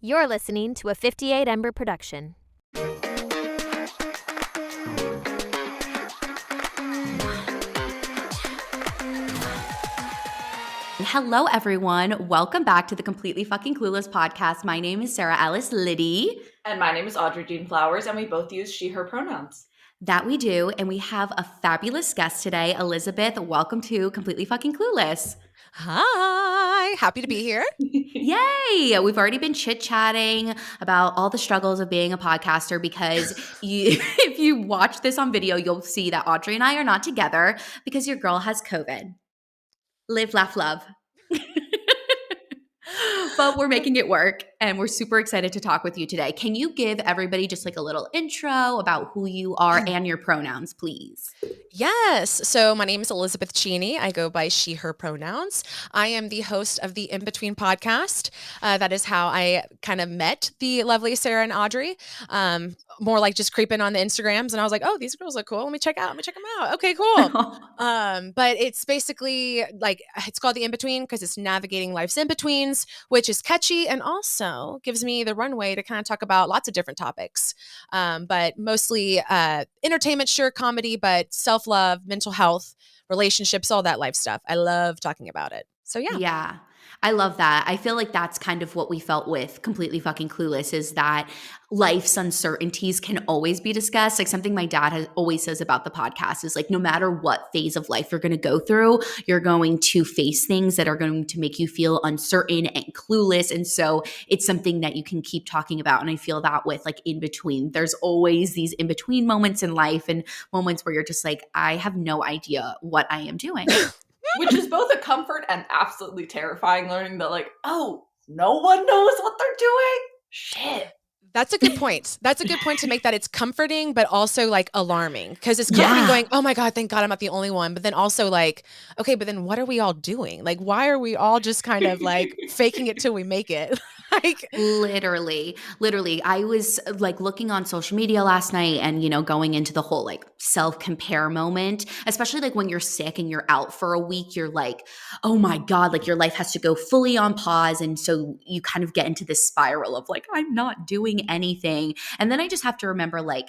You're listening to a 58 Ember production. Hello, everyone. Welcome back to the Completely Fucking Clueless podcast. My name is Sarah Alice Liddy. And my name is Audrey TT, and we both use she, her pronouns. That we do. And we have a fabulous guest today, Elizabeth. Welcome to Completely Fucking Clueless. Hi, happy to be here. Yay! We've already been chit-chatting about all the struggles of being a podcaster because if you watch this on video, you'll see that Audrey and I are not together because your girl has COVID. Live, laugh, love. But we're making it work and we're super excited to talk with you today. Can you give everybody just like a little intro about who you are and your pronouns, please? Yes. So my name is Elizabeth Cheney. I go by she, her pronouns. I am the host of the In Between podcast. That is how I kind of met the lovely Sarah and Audrey. More like just creeping on the Instagrams. And I was like, oh, these girls look cool. Let me check them out. Okay, cool. But it's basically like, it's called the In Between because it's navigating life's in-betweens, which is catchy and also gives me the runway to kind of talk about lots of different topics. But mostly entertainment, sure, comedy, but self-love, mental health, relationships, all that life stuff. I love talking about it. So yeah. Yeah. I love that. I feel like that's kind of what we felt with Completely Fucking Clueless is that life's uncertainties can always be discussed. Like something my dad always says about the podcast is like, no matter what phase of life you're going to go through, you're going to face things that are going to make you feel uncertain and clueless. And so it's something that you can keep talking about. And I feel that with like in between, there's always these in between moments in life and moments where you're just like, I have no idea what I am doing. Which is both a comfort and absolutely terrifying learning that like, oh, no one knows what they're doing? Shit. That's a good point. That's a good point to make that it's comforting, but also like alarming because it's comforting going, oh my God, thank God I'm not the only one. But then also like, okay, but then what are we all doing? Like, why are we all just kind of like faking it till we make it? Like literally. I was like looking on social media last night and, you know, going into the whole like self-compare moment, especially like when you're sick and you're out for a week, you're like, oh my God, like your life has to go fully on pause. And so you kind of get into this spiral of like, I'm not doing anything. And then I just have to remember like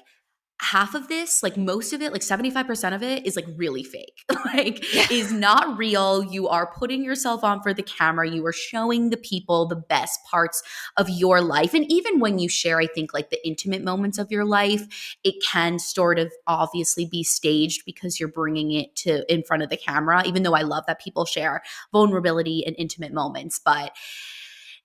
half of this, like most of it, like 75% of it is like really fake, is not real. You are putting yourself on for the camera. You are showing the people the best parts of your life. And even when you share, I think like the intimate moments of your life, it can sort of obviously be staged because you're bringing it to in front of the camera, even though I love that people share vulnerability and intimate moments, but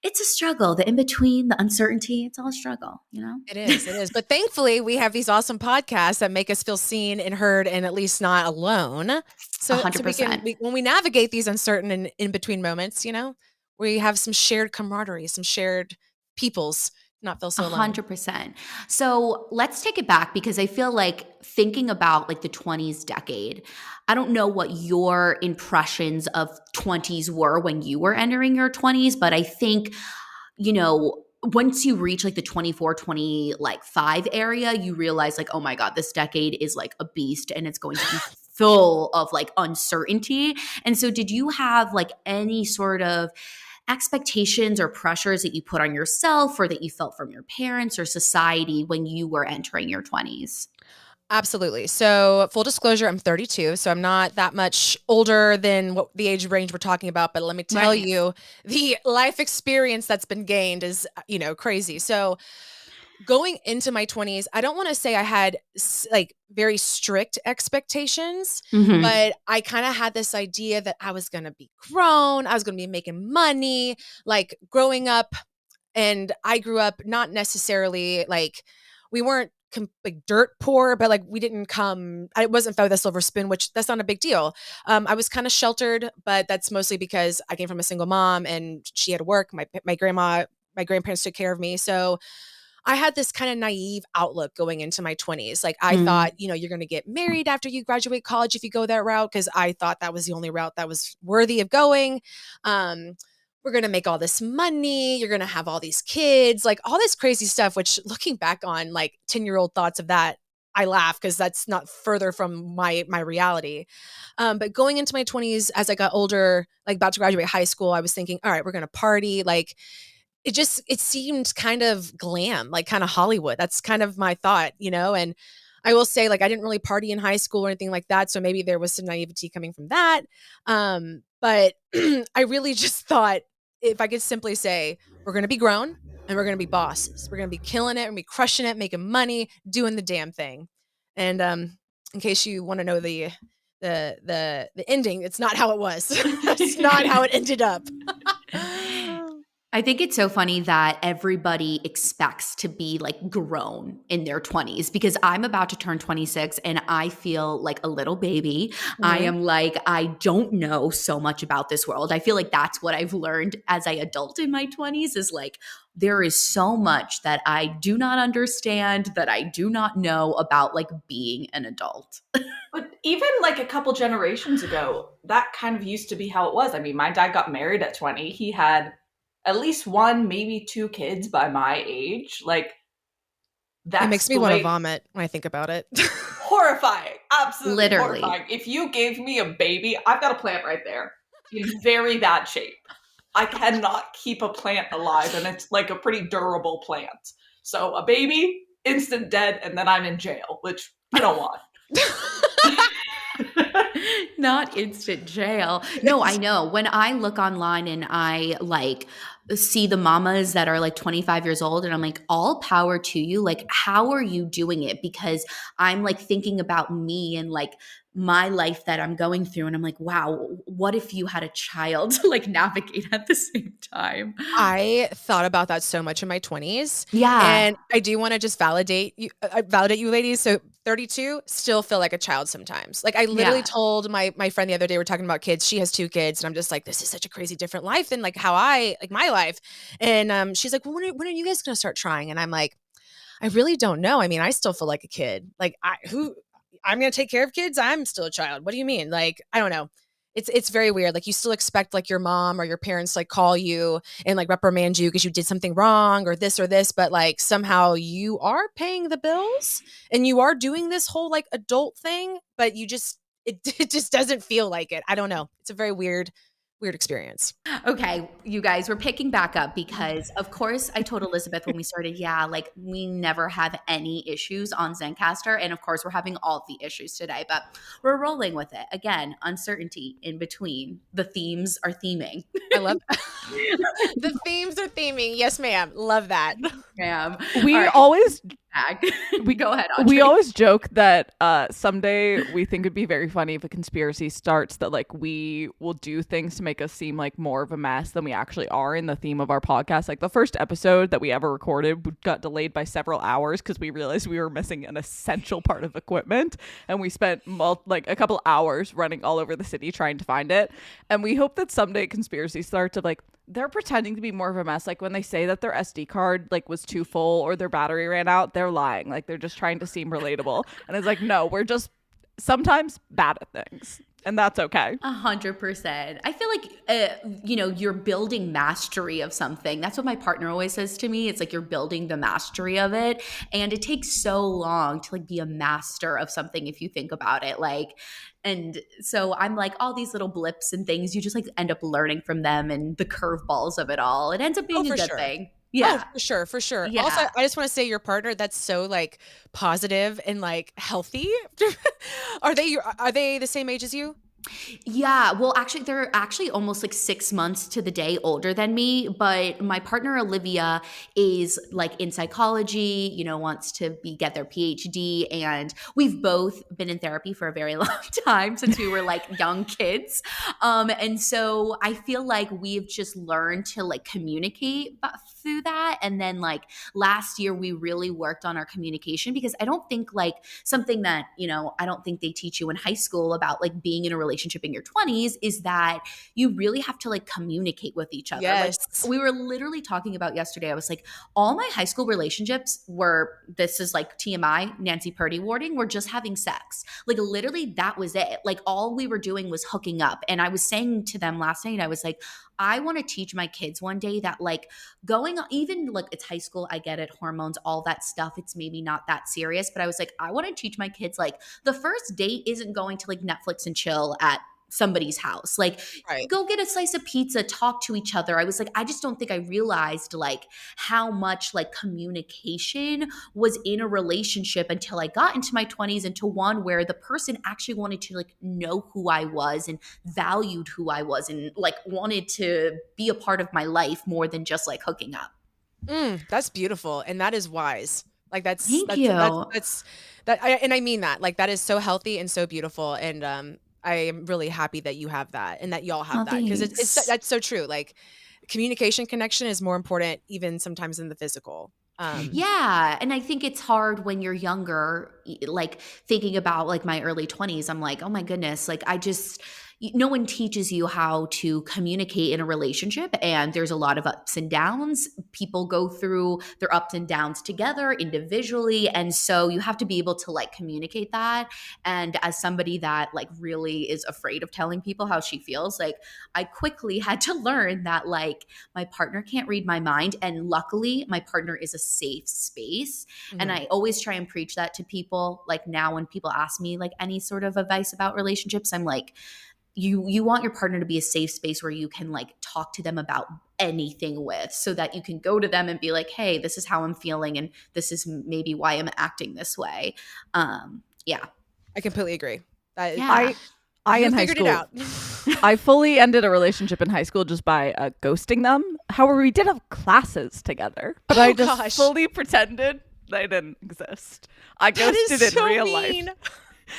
it's a struggle. The in-between, the uncertainty, it's all a struggle, you know? It is. But thankfully, we have these awesome podcasts that make us feel seen and heard and at least not alone. So 100%. when we navigate these uncertain and in-between moments, you know, we have some shared camaraderie, some shared peoples, not feel so alone. 100%. So let's take it back because I feel like thinking about like the 20s decade, I don't know what your impressions of 20s were when you were entering your 20s, but I think, you know, once you reach like the 24, 25 area, you realize like, oh my God, this decade is like a beast and it's going to be full of like uncertainty. And so did you have like any sort of expectations or pressures that you put on yourself or that you felt from your parents or society when you were entering your 20s? Absolutely. So full disclosure, I'm 32, so I'm not that much older than what the age range we're talking about. But let me tell you, the life experience that's been gained is, you know, crazy. So going into my 20s, I don't want to say I had like very strict expectations, but I kind of had this idea that I was going to be grown, I was going to be making money, like growing up. And I grew up not necessarily like we weren't like dirt poor, but like we didn't come, I wasn't fed with a silver spoon, which that's not a big deal. I was kind of sheltered, but that's mostly because I came from a single mom and she had work. My grandparents took care of me. So I had this kind of naive outlook going into my 20s. Like I thought, you know, you're going to get married after you graduate college if you go that route, because I thought that was the only route that was worthy of going. We're going to make all this money. You're going to have all these kids, like all this crazy stuff, which looking back on like 10-year-old thoughts of that, I laugh because that's not further from my reality. But going into my 20s, as I got older, like about to graduate high school, I was thinking, all right, we're going to party. Like it seemed kind of glam, like kind of Hollywood. That's kind of my thought, and I will say, like, I didn't really party in high school or anything like that, so maybe there was some naivety coming from that. But I really just thought, if I could simply say, we're going to be grown and we're going to be bosses. We're going to be killing it and be crushing it, making money, doing the damn thing. And in case you want to know the ending, it's not how it was. That's not how it ended up. I think it's so funny that everybody expects to be like grown in their 20s, because I'm about to turn 26 and I feel like a little baby. I am like, I don't know so much about this world. I feel like that's what I've learned as I adult in my 20s, is like, there is so much that I do not understand, that I do not know about like being an adult. But even like a couple generations ago, that kind of used to be how it was. I mean, my dad got married at 20. He had at least one, maybe two kids by my age. Like, that's it makes me want to vomit when I think about it. Horrifying. Absolutely Literally. horrifying. If you gave me a baby, I've got a plant right there in very bad shape. I cannot keep a plant alive, and it's like a pretty durable plant. So a baby, instant dead, and then I'm in jail, which I don't want. Not instant jail. No, I know. When I look online and I like see the mamas that are like 25 years old, and I'm like, all power to you. Like, how are you doing it? Because I'm like thinking about me and like my life that I'm going through. And I'm like, wow, what if you had a child to like navigate at the same time? I thought about that so much in my 20s. Yeah. And I do want to just validate you ladies. So 32, still feel like a child sometimes. Like, I literally told my friend the other day, we're talking about kids. She has 2 kids, and I'm just like, this is such a crazy different life than like how I like my life. And she's like, well, when are you guys going to start trying? And I'm like, I really don't know. I mean, I still feel like a kid. Like, I'm going to take care of kids. I'm still a child. What do you mean? Like, I don't know. It's very weird. Like, you still expect like your mom or your parents like call you and like reprimand you because you did something wrong or this, but like somehow you are paying the bills and you are doing this whole like adult thing, but it just doesn't feel like it. I don't know. It's a very weird experience. Okay, you guys, we're picking back up because, of course, I told Elizabeth when we started, like we never have any issues on Zencastr. And of course, we're having all the issues today, but we're rolling with it. Again, uncertainty in between. The themes are theming. I love the themes are theming. Yes, ma'am. Love that. Ma'am. We All right. always we go ahead, Audrey. We always joke that someday we think it'd be very funny if a conspiracy starts, that like we will do things to make us seem like more of a mess than we actually are in the theme of our podcast. Like the first episode that we ever recorded got delayed by several hours because we realized we were missing an essential part of equipment, and we spent like a couple hours running all over the city trying to find it. And we hope that someday conspiracies start to like, they're pretending to be more of a mess. Like when they say that their SD card like was too full or their battery ran out, they're lying. Like they're just trying to seem relatable. And it's like, no, we're just sometimes bad at things. And that's okay. 100%. I feel like, you're building mastery of something. That's what my partner always says to me. It's like you're building the mastery of it. And it takes so long to like be a master of something if you think about it. Like, and so I'm like, all these little blips and things, you just like end up learning from them and the curveballs of it all. It ends up being a good thing. Yeah. Oh, for sure. Yeah. Also, I just want to say your partner, that's so like positive and like healthy. Are they the same age as you? Yeah, well, actually, they're actually almost like 6 months to the day older than me. But my partner Olivia is like in psychology, wants to get their PhD, and we've both been in therapy for a very long time since we were like young kids. And so I feel like we've just learned to like communicate through that. And then like last year, we really worked on our communication, because I don't think like something that I don't think they teach you in high school about like being in a relationship in your 20s is that you really have to like communicate with each other. Yes. Like we were literally talking about yesterday. I was like, all my high school relationships were, this is like TMI, Nancy Purdy warding, were just having sex. Like literally that was it. Like all we were doing was hooking up. And I was saying to them last night, I was like, I want to teach my kids one day that like going on, even like it's high school, I get it, hormones, all that stuff, it's maybe not that serious, but I was like, I want to teach my kids like the first date isn't going to like Netflix and chill at somebody's house. Like, Right. go get a slice of pizza, talk to each other. I was like, I just don't think I realized like how much like communication was in a relationship until I got into my 20s, into one where the person actually wanted to like know who I was and valued who I was and like wanted to be a part of my life more than just like hooking up. That's beautiful, and that is wise. Like Thank you. and I mean that. Like that is so healthy and so beautiful, and I am really happy that you have that and that y'all have Oh, that because thanks. that's so true. Like communication connection is more important even sometimes than the physical. Yeah, and I think it's hard when you're younger, like thinking about like my early 20s. I'm like, oh my goodness, like no one teaches you how to communicate in a relationship, and there's a lot of ups and downs. People go through their ups and downs together individually, and so you have to be able to like communicate that. And as somebody that like really is afraid of telling people how she feels, like I quickly had to learn that like my partner can't read my mind. And luckily, my partner is a safe space. And I always try and preach that to people. Like now, when people ask me like any sort of advice about relationships, I'm like, you want your partner to be a safe space where you can like talk to them about anything with, so that you can go to them and be like, hey, this is how I'm feeling. And this is maybe why I'm acting this way. Yeah. I completely agree. Yeah. I You in high figured it school, out. I fully ended a relationship in high school just by ghosting them. However, we did have classes together, but I just gosh. fully pretended they didn't exist. I That is ghosted in so real mean. life.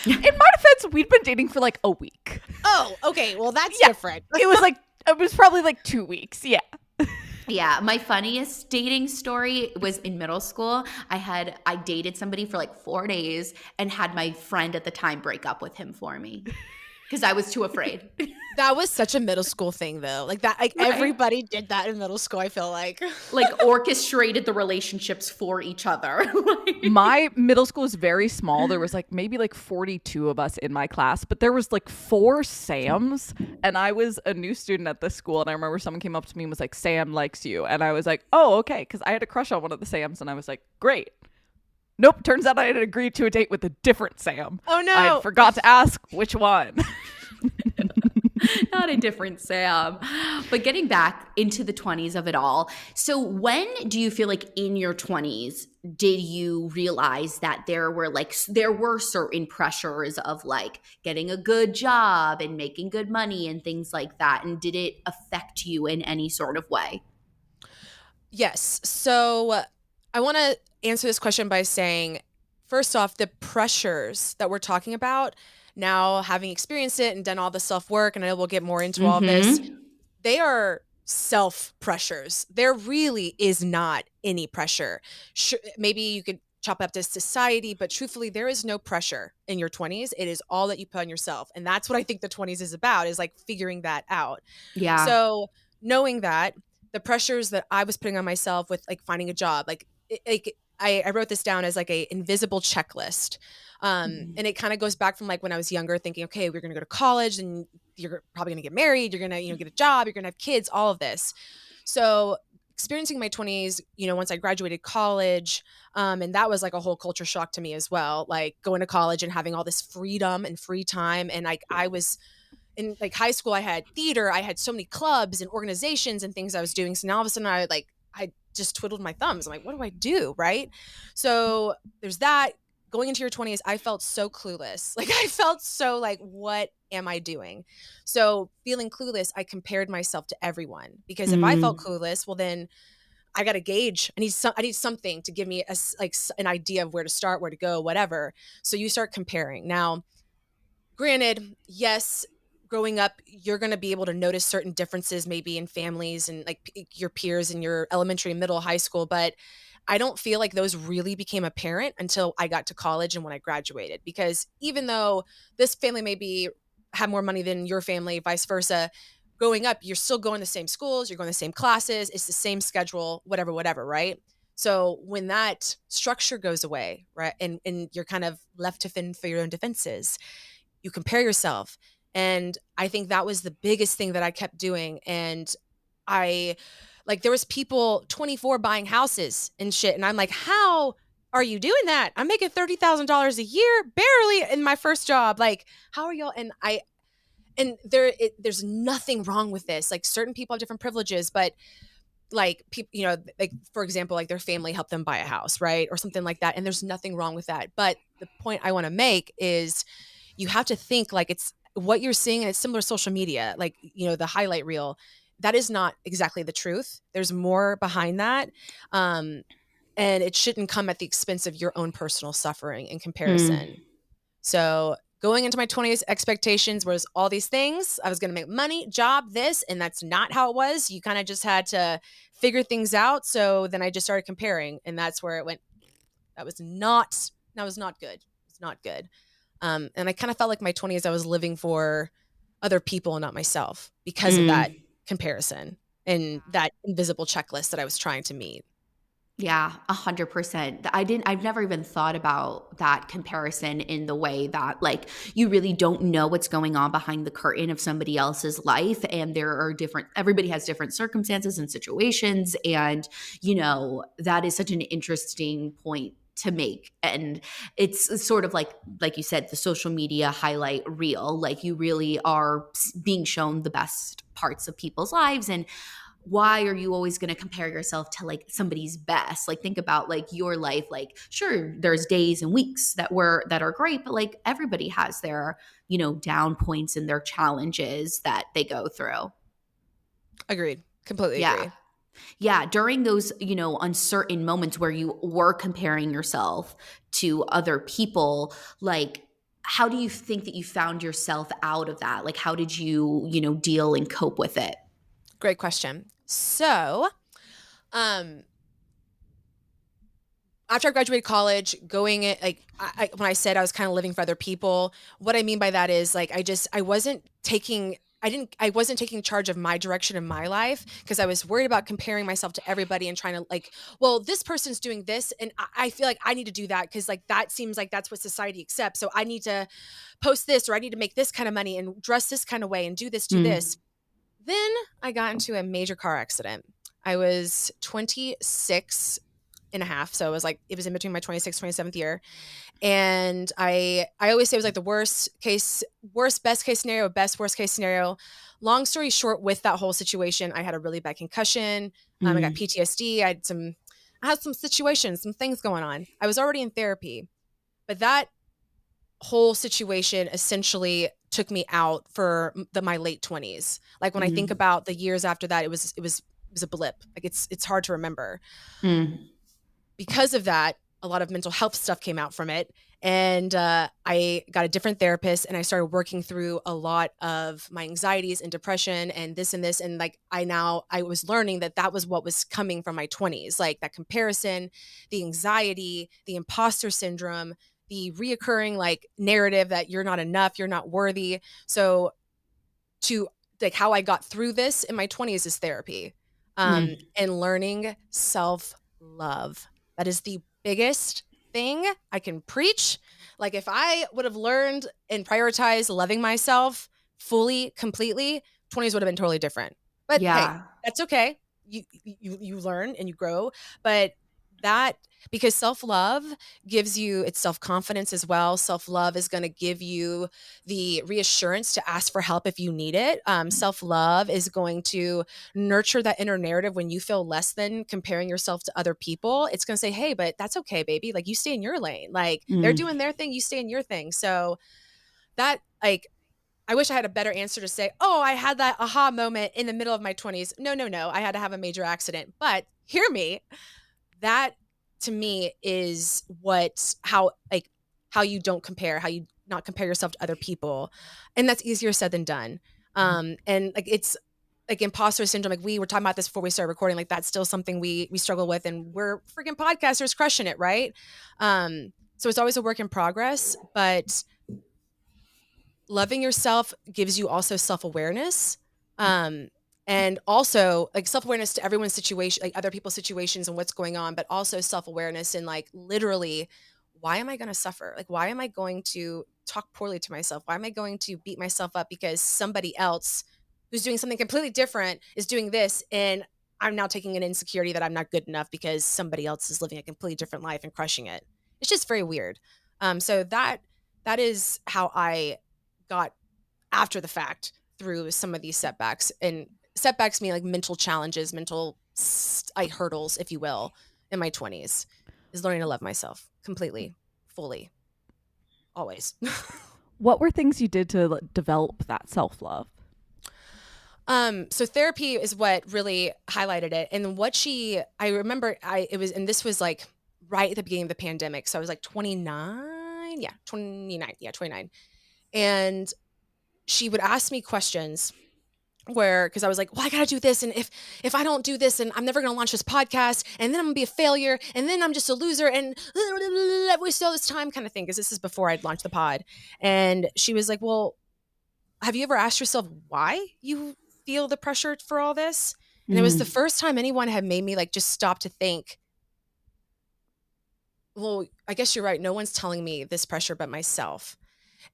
In my defense, we'd been dating for like a week. Oh, okay. Well, that's Yeah. different. It was probably like 2 weeks. Yeah. Yeah, my funniest dating story was in middle school. I dated somebody for like 4 days and had my friend at the time break up with him for me because I was too afraid. That was such a middle school thing, though. Like that, like Right. everybody did that in middle school. I feel like. Like orchestrated the relationships for each other. Like- My middle school was very small. There was like maybe like 42 of us in my class, but there was like 4 Sams, and I was a new student at this school. And I remember someone came up to me and was like, Sam likes you. And I was like, oh, okay. Because I had a crush on one of the Sams, and I was like, great. Nope. Turns out I had agreed to a date with a different Sam. Oh no. I forgot to ask which one. Not a different Sam. But getting back into the 20s of it all. So when do you feel like in your 20s did you realize that there were certain pressures of like getting a good job and making good money and things like that? And did it affect you in any sort of way? Yes. So I want to answer this question by saying, first off, the pressures that we're talking about now, having experienced it and done all the self work, and I know we'll get more into all this, they are self pressures. There really is not any pressure. Maybe you could chop up to society, but truthfully, there is no pressure in your 20s. It is all that you put on yourself. And that's what I think the 20s is about, is like figuring that out. Yeah. So knowing that, the pressures that I was putting on myself with like finding a job, I wrote this down as like a invisible checklist. And it kind of goes back from like when I was younger, thinking, okay, we're going to go to college and you're probably going to get married. You're going to, get a job. You're going to have kids, all of this. So experiencing my 20s, once I graduated college, and that was like a whole culture shock to me as well. Like going to college and having all this freedom and free time. And like I was in like high school, I had theater, I had so many clubs and organizations and things I was doing. So now all of a sudden I just twiddled my thumbs. I'm like, what do I do? Right. So there's that. Going into your 20s, I felt so clueless. Like I felt so like, what am I doing? So feeling clueless, I compared myself to everyone, because if I felt clueless, well then I got to gauge. I need something to give me an idea of where to start, where to go, whatever. So you start comparing. Now, granted, yes, growing up, you're going to be able to notice certain differences maybe in families and like your peers in your elementary, middle, high school, but I don't feel like those really became apparent until I got to college and when I graduated. Because even though this family maybe have more money than your family, vice versa, growing up, you're still going to the same schools, you're going to the same classes, it's the same schedule, whatever, right? So when that structure goes away, right, and you're kind of left to fend for your own defenses, you compare yourself. And I think that was the biggest thing that I kept doing. And there was people 24 buying houses and shit. And I'm like, how are you doing that? I'm making $30,000 a year, barely in my first job. Like, how are y'all? And there's nothing wrong with this. Like certain people have different privileges, but like people, like for example, like their family helped them buy a house, right? Or something like that. And there's nothing wrong with that. But the point I want to make is you have to think like it's what you're seeing. And it's similar to social media, like, the highlight reel, that is not exactly the truth. There's more behind that. And it shouldn't come at the expense of your own personal suffering and comparison. So going into my 20s, expectations was all these things. I was going to make money, job, this, and that's not how it was. You kind of just had to figure things out. So then I just started comparing, and that's where it went. That was not good. It's not good. And I kind of felt like my 20s, I was living for other people and not myself because of that comparison and that invisible checklist that I was trying to meet. Yeah, 100%. I've never even thought about that comparison in the way that like you really don't know what's going on behind the curtain of somebody else's life. And everybody has different circumstances and situations. And, that is such an interesting point to make. And it's sort of like you said, the social media highlight reel, like you really are being shown the best parts of people's lives. And why are you always going to compare yourself to like somebody's best? Like think about like your life. Like sure, there's days and weeks that are great, but like everybody has their, down points and their challenges that they go through. Agreed. Completely agree. Yeah, during those, uncertain moments where you were comparing yourself to other people, like how do you think that you found yourself out of that? Like how did you, deal and cope with it? Great question. So, after I graduated college, going it like when I said I was kind of living for other people, what I mean by that is like I wasn't taking charge of my direction in my life because I was worried about comparing myself to everybody and trying to like, well, this person's doing this and I feel like I need to do that because like that seems like that's what society accepts. So I need to post this or I need to make this kind of money and dress this kind of way and do this, do this. Then I got into a major car accident. I was 26 and a half. So it was in between my 26th, 27th year. And I always say it was like the worst, best case scenario, best, worst case scenario. Long story short, with that whole situation, I had a really bad concussion. I got PTSD. I had some situations, some things going on. I was already in therapy, but that whole situation essentially took me out for my late 20s. Like when I think about the years after that, it was a blip. Like it's hard to remember. Because of that, a lot of mental health stuff came out from it. And I got a different therapist and I started working through a lot of my anxieties and depression and this and this. And like I was learning that was what was coming from my 20s, like that comparison, the anxiety, the imposter syndrome, the reoccurring like narrative that you're not enough, you're not worthy. So to like how I got through this in my 20s is therapy and learning self-love. That is the biggest thing I can preach. Like if I would have learned and prioritized loving myself fully, completely, 20s would have been totally different. But hey, that's okay. You learn and you grow. But because self-love gives you it's self-confidence as well. Self-love is going to give you the reassurance to ask for help if you need it. Self-love is going to nurture that inner narrative when you feel less than comparing yourself to other people. It's going to say, hey, but that's okay, baby. Like you stay in your lane. Like they're doing their thing, you stay in your thing. So that like I wish I had a better answer to say, oh, I had that aha moment in the middle of my 20s. No. I had to have a major accident. But hear me. That to me is how you don't compare, how you not compare yourself to other people. And that's easier said than done. And like, it's like imposter syndrome. Like we were talking about this before we started recording, like that's still something we struggle with and we're freaking podcasters crushing it. Right. So it's always a work in progress, but loving yourself gives you also self-awareness. And also like self-awareness to everyone's situation, like other people's situations and what's going on, but also self-awareness in like literally, why am I going to suffer? Like, why am I going to talk poorly to myself? Why am I going to beat myself up because somebody else who's doing something completely different is doing this? And I'm now taking an insecurity that I'm not good enough because somebody else is living a completely different life and crushing it. It's just very weird. So that is how I got after the fact through some of these setbacks. And setbacks mean like mental challenges, mental like hurdles, if you will, in my 20s, is learning to love myself completely, fully, always. What were things you did to develop that self-love? So therapy is what really highlighted it. And I remember this was like right at the beginning of the pandemic. So I was like 29. Yeah, 29. Yeah, 29. And she would ask me questions because I was like, well, I gotta do this. And if I don't do this, and I'm never gonna launch this podcast, and then I'm gonna be a failure, and then I'm just a loser, and I wasted all this time kind of thing. Because this is before I'd launched the pod. And she was like, well, have you ever asked yourself why you feel the pressure for all this? And it was the first time anyone had made me like just stop to think, well, I guess you're right. No one's telling me this pressure but myself.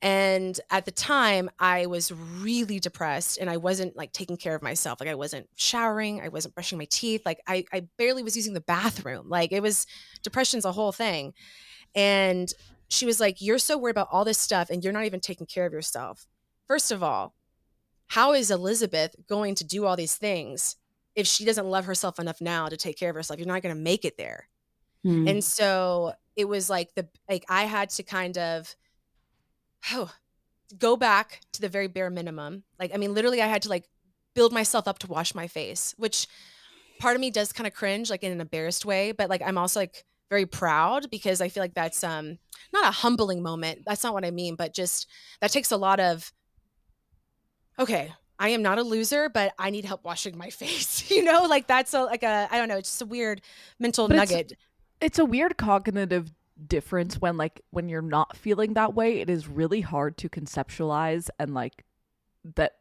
And at the time I was really depressed and I wasn't like taking care of myself. Like I wasn't showering. I wasn't brushing my teeth. Like I barely was using the bathroom. Like depression's a whole thing. And she was like, you're so worried about all this stuff and you're not even taking care of yourself. First of all, how is Elizabeth going to do all these things if she doesn't love herself enough now to take care of herself? You're not going to make it there. And so it was like I had to kind of go back to the very bare minimum. Like, I mean, literally I had to like build myself up to wash my face, which part of me does kind of cringe, like in an embarrassed way, but like, I'm also like very proud because I feel like that's not a humbling moment. That's not what I mean, but just that takes a lot of, okay, I am not a loser, but I need help washing my face. Like that's I don't know. It's just a weird mental nugget. It's a weird cognitive difference when you're not feeling that way. It is really hard to conceptualize and like that.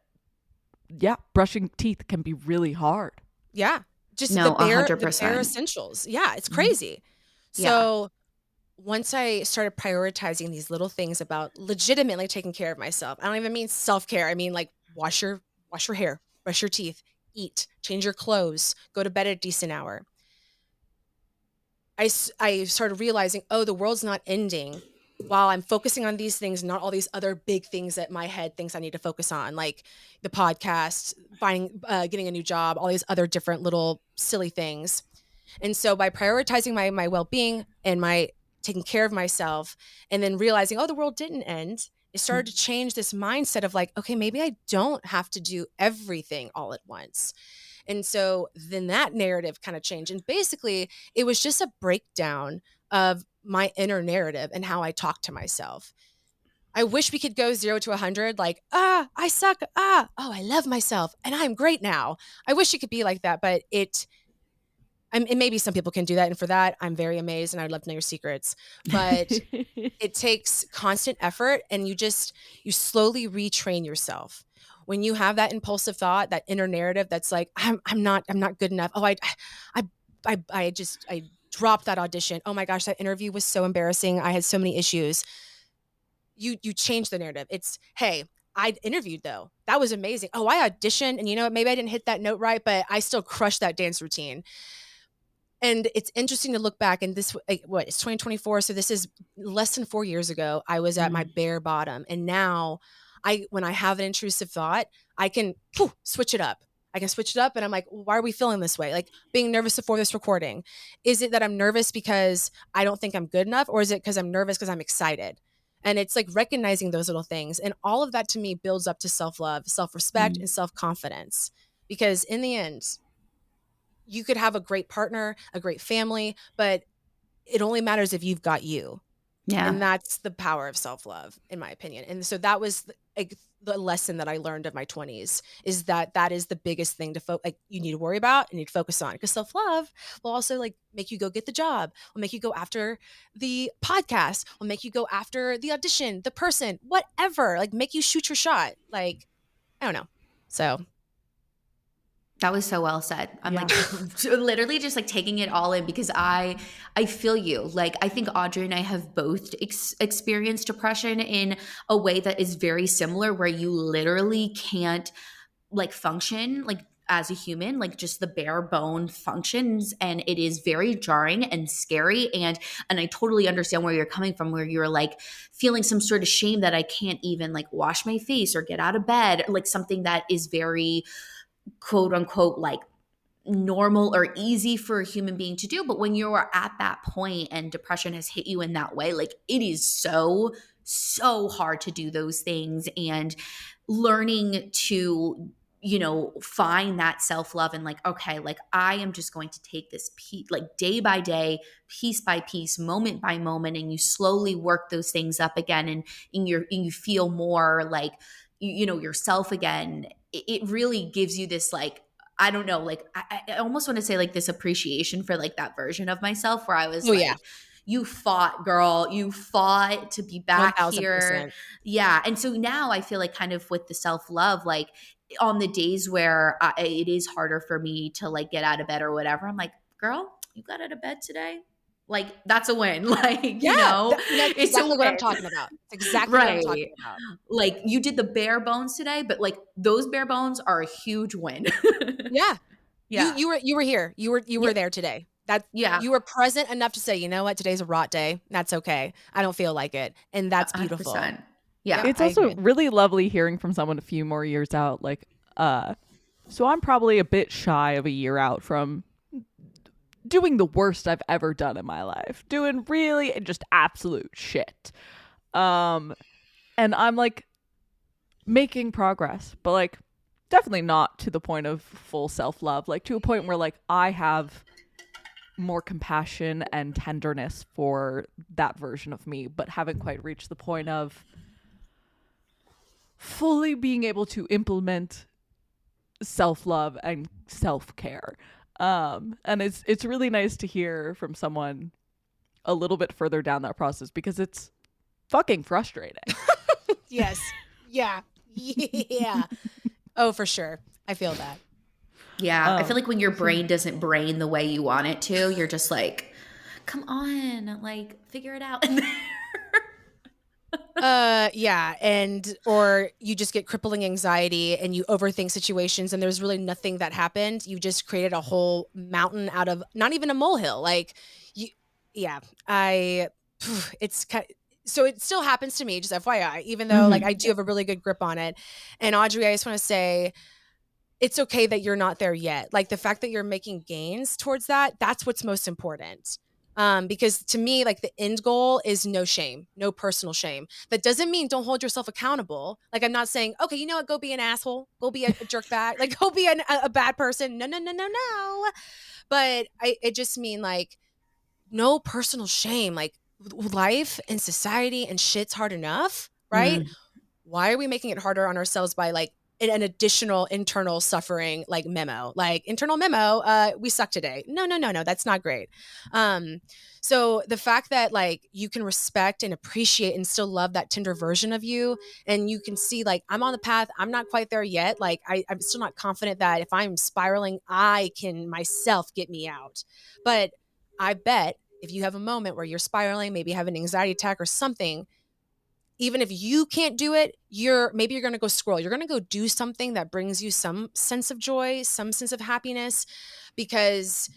Yeah, brushing teeth can be really hard. Yeah, just no, the bare 100%. essentials. Yeah, it's crazy. So once I started prioritizing these little things about legitimately taking care of myself, I don't even mean self-care. I mean like wash your hair, brush your teeth, eat, change your clothes, go to bed at a decent hour. I started realizing, the world's not ending while I'm focusing on these things, not all these other big things that my head thinks I need to focus on, like the podcast, getting a new job, all these other different little silly things. And so by prioritizing my well-being and my taking care of myself and then realizing, the world didn't end, it started to change this mindset of like, okay, maybe I don't have to do everything all at once. And so then that narrative kind of changed. And basically it was just a breakdown of my inner narrative and how I talk to myself. I wish we could go 0 to 100, like, I suck. I love myself and I'm great now. I wish it could be like that, but maybe some people can do that. And for that, I'm very amazed and I'd love to know your secrets. But it takes constant effort and you slowly retrain yourself. When you have that impulsive thought, that inner narrative that's like, I'm not good enough. I dropped that audition. Oh my gosh, that interview was so embarrassing. I had so many issues. You change the narrative. It's, hey, I interviewed though. That was amazing. Oh, I auditioned and maybe I didn't hit that note right, but I still crushed that dance routine. And it's interesting to look back, and this, it's 2024. So this is less than 4 years ago. I was at my bare bottom. And now when I have an intrusive thought, I can switch it up. I can switch it up and I'm like, why are we feeling this way? Like being nervous before this recording. Is it that I'm nervous because I don't think I'm good enough? Or is it because I'm nervous because I'm excited? And it's like recognizing those little things. And all of that to me builds up to self-love, self-respect, and self-confidence. Because in the end, you could have a great partner, a great family, but it only matters if you've got you. Yeah. And that's the power of self-love, in my opinion. And so that was the lesson that I learned of my 20s, is that is the biggest thing to you need to worry about and you need to focus on, because self-love will also like make you go get the job, will make you go after the podcast, will make you go after the audition, the person, whatever, like make you shoot your shot. Like, I don't know. So that was so well said. I'm like literally just like taking it all in, because I feel you. Like I think Audrey and I have both experienced depression in a way that is very similar, where you literally can't like function. Like as a human, like just the bare bone functions, and it is very jarring and scary. And I totally understand where you're coming from, where you're like feeling some sort of shame that I can't even like wash my face or get out of bed, like something that is very quote unquote like normal or easy for a human being to do. But when you are at that point and depression has hit you in that way, like it is so hard to do those things. And learning to, you know, find that self-love and like, okay, like I am just going to take this like day by day, piece by piece, moment by moment, and you slowly work those things up again, and you feel more like you know yourself again. It really gives you this like, I don't know, like I almost want to say like this appreciation for like that version of myself where I was Oh yeah, like, you fought, girl, you fought to be back here. 1000%. Yeah. And so now I feel like kind of with the self-love, like on the days where it is harder for me to like get out of bed or whatever, I'm like, girl, you got out of bed today? Like that's a win. Like, Yeah, you know, that's it's a exactly what I'm win. talking about. It's exactly what I'm talking about. Like you did the bare bones today, but like those bare bones are a huge win. Yeah. Yeah. You were here. You were Yeah. there today. That Yeah. you were present enough to say, you know what, today's a rot day. That's okay. I don't feel like it. And that's beautiful. 100%. Yeah. Yep, It's I also agree. really lovely hearing from someone a few more years out. Like, so I'm probably a bit shy of a year out from doing the worst I've ever done in my life, doing really just absolute shit. And I'm like making progress, but like definitely not to the point of full self-love, like to a point where like I have more compassion and tenderness for that version of me, but haven't quite reached the point of fully being able to implement self-love and self-care. And it's really nice to hear from someone a little bit further down that process, because it's fucking frustrating. Yes. Yeah. Yeah. Oh, for sure. I feel that. Yeah. I feel like when your brain doesn't brain the way you want it to, you're just like, come on, like figure it out. Yeah, and or you just get crippling anxiety and you overthink situations and there's really nothing that happened. You just created a whole mountain out of not even a molehill. Like you yeah, I it's so it still happens to me, just FYI, even though like I do have a really good grip on it. And Audrey, I just want to say it's okay that you're not there yet. Like the fact that you're making gains towards that, that's what's most important. Because to me, like the end goal is no shame, no personal shame. That doesn't mean don't hold yourself accountable. Like I'm not saying, okay, you know what, go be an asshole, go be a jerkbag, like go be a bad person. No. But it just mean like no personal shame. Like life and society and shit's hard enough, right? Why are we making it harder on ourselves by like an additional internal suffering, like internal memo, we suck today. No, that's not great. So the fact that like you can respect and appreciate and still love that tender version of you, and you can see like I'm on the path, I'm not quite there yet. Like I'm still not confident that if I'm spiraling, I can myself get me out. But I bet if you have a moment where you're spiraling, maybe have an anxiety attack or something, even if you can't do it, maybe you're going to go scroll. You're going to go do something that brings you some sense of joy, some sense of happiness, because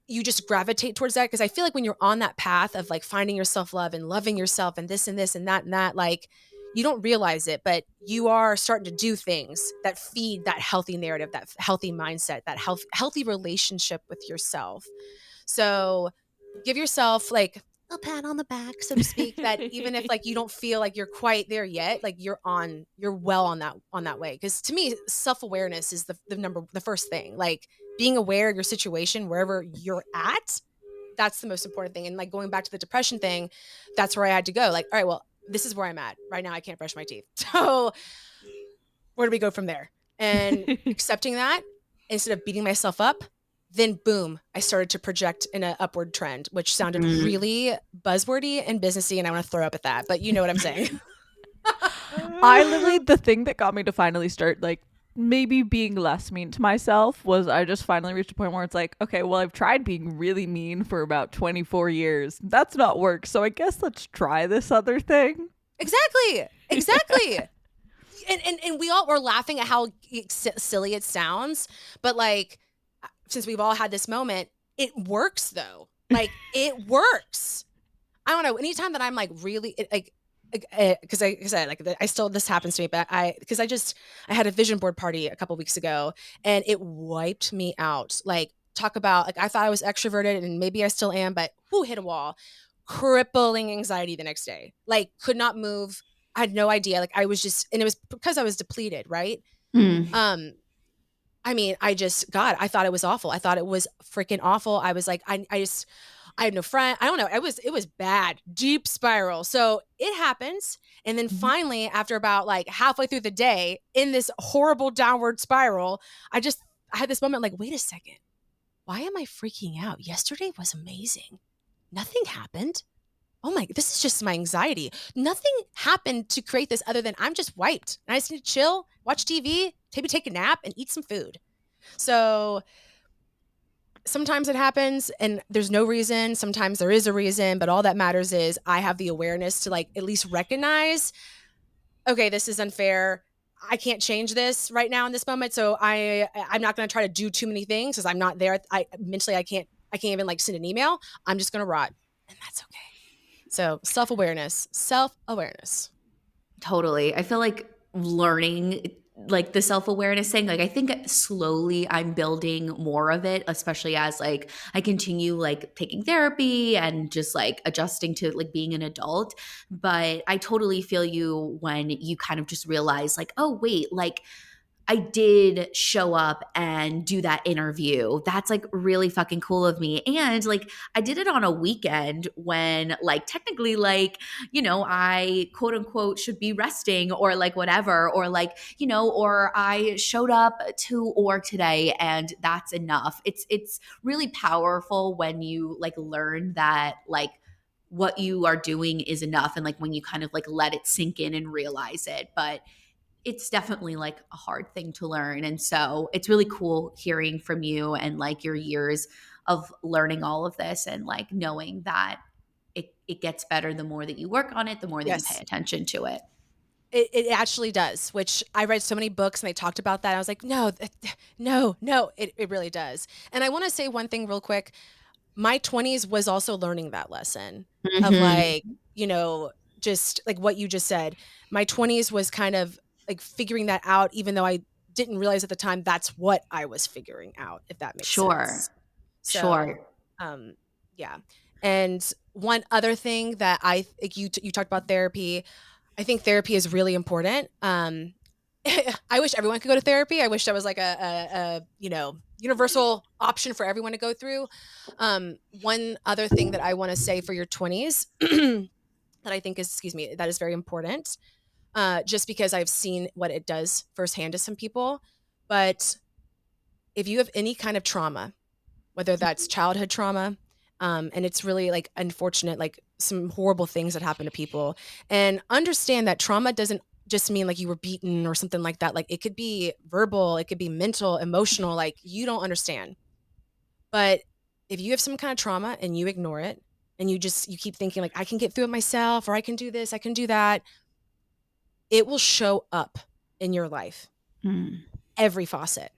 you just gravitate towards that. Because I feel like when you're on that path of like finding your self-love and loving yourself and this and this and that, like you don't realize it, but you are starting to do things that feed that healthy narrative, that healthy mindset, that healthy relationship with yourself. So give yourself like a pat on the back, so to speak, that even if like you don't feel like you're quite there yet, like you're well on that way. Because to me, self-awareness is the first thing. Like being aware of your situation wherever you're at, that's the most important thing. And like going back to the depression thing, that's where I had to go. Like, all right, well, this is where I'm at right now. I can't brush my teeth. So where do we go from there? And accepting that instead of beating myself up, then boom, I started to project in an upward trend, which sounded really buzzwordy and businessy, and I want to throw up at that, but you know what I'm saying. I literally, the thing that got me to finally start like maybe being less mean to myself was I just finally reached a point where it's like, okay, well, I've tried being really mean for about 24 years. That's not worked. So I guess let's try this other thing. Exactly. and we all were laughing at how silly it sounds, but like, since we've all had this moment, it works though. Like it works. I don't know. Anytime that I'm like really because I said like I still this happens to me, but I had a vision board party a couple weeks ago and it wiped me out. Like talk about like I thought I was extroverted and maybe I still am, but hit a wall. Crippling anxiety the next day. Like could not move. I had no idea. Like I was just, and it was because I was depleted, right? I mean, God, I thought it was awful. I thought it was freaking awful. I was like, I had no friend. I don't know. It was bad, deep spiral. So it happens. And then finally, after about like halfway through the day in this horrible downward spiral, I had this moment like, wait a second. Why am I freaking out? Yesterday was amazing. Nothing happened. Oh my, this is just my anxiety. Nothing happened to create this other than I'm just wiped. And I just need to chill, watch TV, maybe take a nap and eat some food. So sometimes it happens and there's no reason. Sometimes there is a reason, but all that matters is I have the awareness to like at least recognize, okay, this is unfair. I can't change this right now in this moment. So I'm not going to try to do too many things because I'm not there. Mentally, I can't even like send an email. I'm just going to rot and that's okay. So self-awareness. Totally. I feel like learning like the self-awareness thing, like I think slowly I'm building more of it, especially as like I continue like taking therapy and just like adjusting to like being an adult. But I totally feel you when you kind of just realize like, oh wait, like I did show up and do that interview. That's like really fucking cool of me. And like I did it on a weekend when like technically like, you know, I quote unquote should be resting or like whatever, or like, you know, or I showed up to org today and that's enough. It's really powerful when you like learn that like what you are doing is enough and like when you kind of like let it sink in and realize it. But it's definitely like a hard thing to learn. And so it's really cool hearing from you and like your years of learning all of this and like knowing that it gets better the more that you work on it, the more that you pay attention to it. It actually does, which I read so many books and they talked about that. I was like, no, it really does. And I want to say one thing real quick. My 20s was also learning that lesson of like, you know, just like what you just said. My 20s was kind of like figuring that out, even though I didn't realize at the time that's what I was figuring out, if that makes sense. So, yeah. And one other thing that you talked about therapy. I think therapy is really important. I wish everyone could go to therapy. I wish there was like a you know, universal option for everyone to go through. One other thing that I want to say for your 20s that I think is, that is very important. Just because I've seen what it does firsthand to some people. But if you have any kind of trauma, whether that's childhood trauma, and it's really like unfortunate, like some horrible things that happen to people, and understand that trauma doesn't just mean like you were beaten or something like that. Like it could be verbal, it could be mental, emotional, like you don't understand. But if you have some kind of trauma and you ignore it and you keep thinking like, I can get through it myself, or I can do this, I can do that, it will show up in your life, every facet.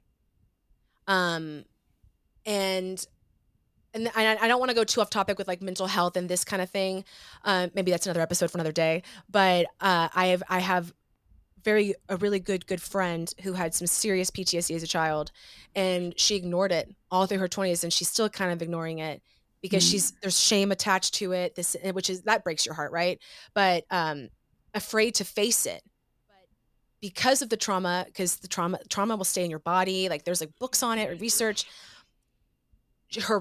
And I don't want to go too off topic with like mental health and this kind of thing. Maybe that's another episode for another day. But I have a really good friend who had some serious PTSD as a child, and she ignored it all through her 20s, and she's still kind of ignoring it because there's shame attached to it. That breaks your heart, right? But afraid to face it because of the trauma, because the trauma will stay in your body. Like there's like books on it or research. Her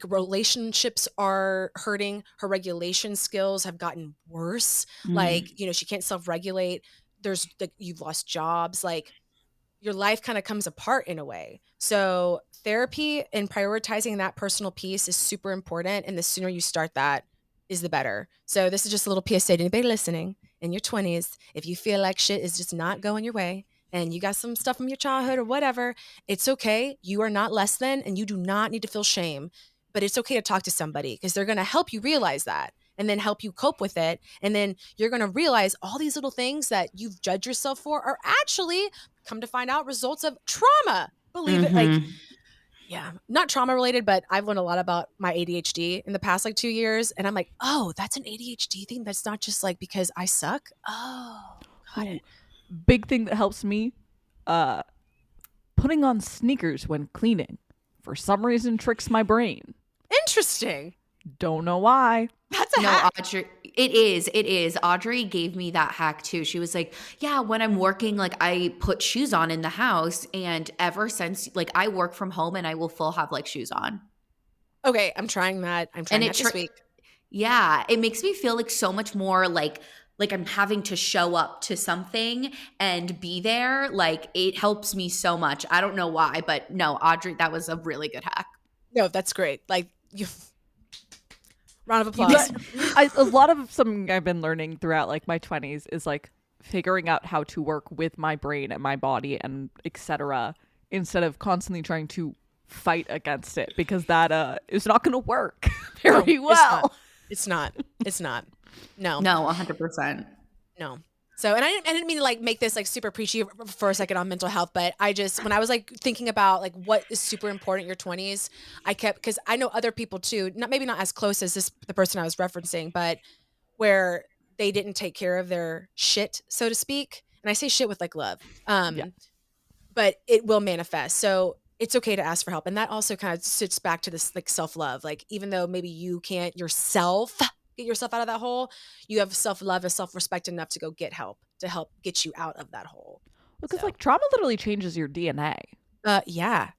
relationships are hurting. Her regulation skills have gotten worse. Like, you know, she can't self-regulate. There's like, you've lost jobs. Like your life kind of comes apart in a way. So therapy and prioritizing that personal piece is super important. And the sooner you start that is the better. So this is just a little PSA to anybody listening in your 20s. If you feel like shit is just not going your way and you got some stuff from your childhood or whatever, it's okay. You are not less than, and you do not need to feel shame, but it's okay to talk to somebody because they're going to help you realize that. and then help you cope with it. And then you're going to realize all these little things that you've judged yourself for are actually, come to find out, results of trauma. Believe it. Like, yeah, not trauma related, but I've learned a lot about my ADHD in the past like 2 years. And I'm like, oh, that's an ADHD thing. That's not just like because I suck. Oh, got it. Big thing that helps me, putting on sneakers when cleaning. For some reason, tricks my brain. Interesting. Don't know why. That's a No, hack. Audrey, it is. Audrey gave me that hack too. She was like, yeah, when I'm working, like I put shoes on in the house. And ever since, like I work from home and I will full have like shoes on. Okay, I'm trying that. I'm trying that this week. Yeah, it makes me feel like so much more like I'm having to show up to something and be there. Like it helps me so much. I don't know why, but no, Audrey, that was a really good hack. No, that's great. Like, you. Round of applause. A lot of something I've been learning throughout like my 20s is like figuring out how to work with my brain and my body and etc. instead of constantly trying to fight against it, because that is not going to work very well. It's not. No. No, 100%. No. So, and I didn't mean to like make this like super preachy for a second on mental health, but I just, when I was like thinking about like what is super important in your 20s, I kept, because I know other people too, maybe not as close as the person I was referencing, but where they didn't take care of their shit, so to speak. And I say shit with like love, but it will manifest. So it's okay to ask for help. And that also kind of sits back to this like self-love. Like, even though maybe you can't yourself get yourself out of that hole, you have self-love and self-respect enough to go get help to help get you out of that hole. Because like trauma literally changes your DNA. Yeah,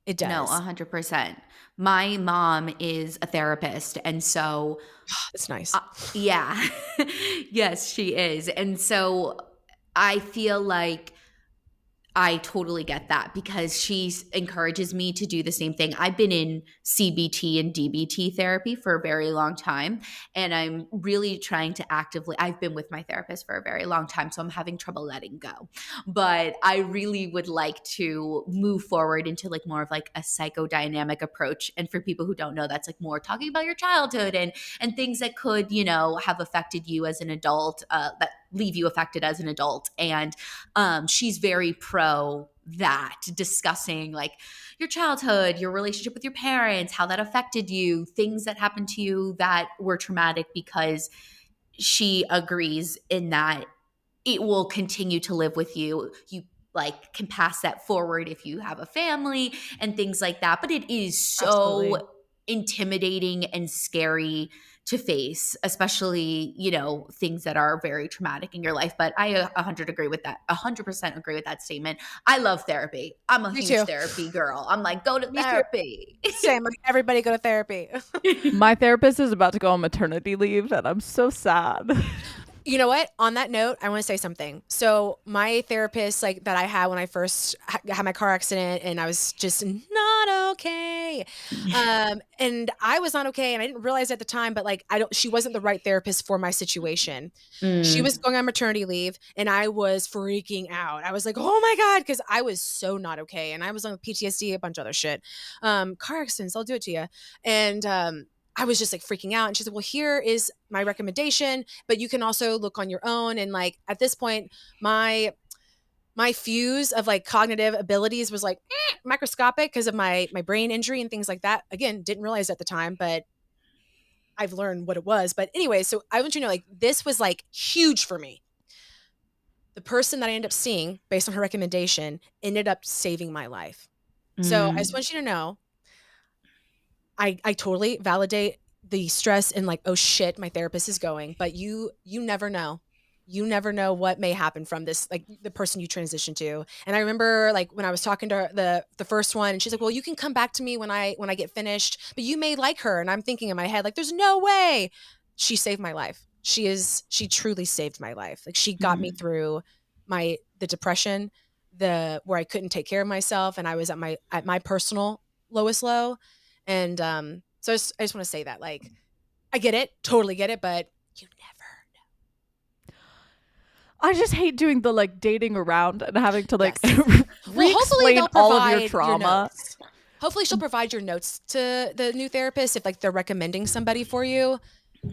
it does. No, 100%. My mom is a therapist, and so it's nice. Yeah, yes, she is. And so I feel like I totally get that, because she encourages me to do the same thing. I've been in CBT and DBT therapy for a very long time, and I'm really trying to I've been with my therapist for a very long time, so I'm having trouble letting go. But I really would like to move forward into like more of like a psychodynamic approach. And for people who don't know, that's like more talking about your childhood and things that could, have affected you as an adult, that leave you affected as an adult. And she's very pro that, discussing like your childhood, your relationship with your parents, how that affected you, things that happened to you that were traumatic, because she agrees in that it will continue to live with you. You like can pass that forward if you have a family and things like that. But it is so Absolutely. intimidating and scary to face, especially, things that are very traumatic in your life. But I 100% agree with that statement. I love therapy. I'm a Me huge too. therapy girl. I'm like, go to Me too. therapy. Same. Like, everybody go to therapy. My therapist is about to go on maternity leave, and I'm so sad. You know what? On that note, I want to say something. So my therapist, like that I had when I first had my car accident, and I was just not okay. And I was not okay, and I didn't realize at the time, but like she wasn't the right therapist for my situation. She was going on maternity leave, and I was freaking out. I was like, oh my God, because I was so not okay. And I was on PTSD, a bunch of other shit. Car accidents, I'll do it to you. And I was just like freaking out. And she said, well, here is my recommendation, but you can also look on your own. And like, at this point, my fuse of like cognitive abilities was like microscopic because of my brain injury and things like that. Again, didn't realize at the time, but I've learned what it was. But anyway, so I want you to know, like, this was like huge for me. The person that I ended up seeing based on her recommendation ended up saving my life. So I just want you to know, I totally validate the stress and like, oh shit, my therapist is going, but you never know. You never know what may happen from this, like the person you transition to. And I remember like when I was talking to her, the first one, and she's like, well, you can come back to me when I get finished, but you may like her. And I'm thinking in my head, like, there's no way. She saved my life. She truly saved my life. Like, she got me through the depression, where I couldn't take care of myself. And I was at my personal lowest low. And so I just want to say that, like, I get it, totally get it, but you never know. I just hate doing the like dating around and having to like Well, hopefully re-explain they'll all of provide your trauma. notes. Hopefully she'll provide your notes to the new therapist if like they're recommending somebody for you.